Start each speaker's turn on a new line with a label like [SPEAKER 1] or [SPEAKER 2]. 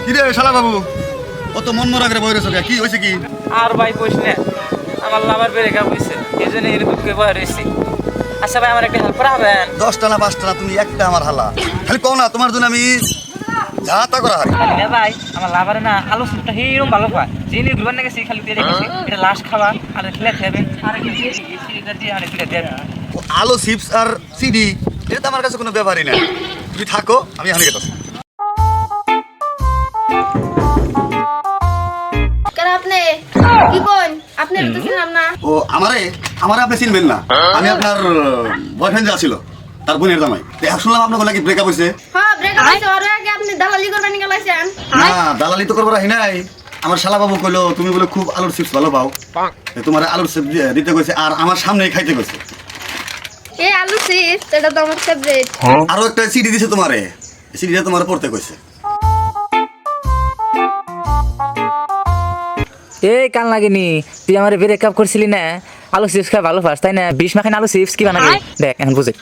[SPEAKER 1] কিরে শালা বাবু অত মন মরা করে বই রয়েছে কি হয়েছে কি?
[SPEAKER 2] আর ভাই কইস না, আমার লাভার ব্রেকআপ হইছে, এই জন্য এর দুঃখে বয়ে রয়েছি। আচ্ছা ভাই আমার একটা হেল্প করা হবেন?
[SPEAKER 1] 10টা না 5টা না, তুমি একটা আমার হালা খালি কও না, তোমার জন্য আমি যা তা করা হারি।
[SPEAKER 2] না ভাই, আমার লাভারে না আলু সুপটা হিরম ভালো পায়, যিনি ঘুরবার না গেছি খালি দিয়ে রেখেছি, এটা লাশ খাওয়া আর খেলে খাবেন আর একটা দিয়ে সিরিটা দিয়ে আর একটা দিয়ে
[SPEAKER 1] ও আলো চিপস আর সিডি এটা তো আমার কাছে কোনো ব্যাপারই না। তুমি থাকো, আমি হানি গেতাছি।
[SPEAKER 3] আপনি কি কোন আপনি তো ছিলাম না।
[SPEAKER 1] ও আমারে আপনি চিনবেন না, আমি আপনার বয়ফ্রেন্ড যা ছিল তার বোনের জামাই। শুনলাম আপনার নাকি ব্রেকআপ হয়েছে।
[SPEAKER 3] হ্যাঁ ব্রেকআপ হইছে, ওর আগে আপনি দালালি করবেন গেলাইছেন।
[SPEAKER 1] না দালালি তো করবো রাহি নাই। আমার শালা বাবু কইলো তুমি বলে খুব আলুর চিপস ভালো পাও, তোমার আলুর চিপস দিতে কইছে আর আমার সামনেই খাইতে কইছে।
[SPEAKER 3] এই আলু চিপস এটা তো আমার ফেভারিট।
[SPEAKER 1] আরো একটা সিডি দিছে তোমারে, সিডিটা তোমার পড়তে কইছে।
[SPEAKER 2] এই কাল লাগেনি, তুই আমার ব্রেকআপ করছিলি না, আলু চিপস খাই ভালো পাস তাই না? 20 মাখান আলু চিপস কি বানাবি দেখ এখন বুঝে।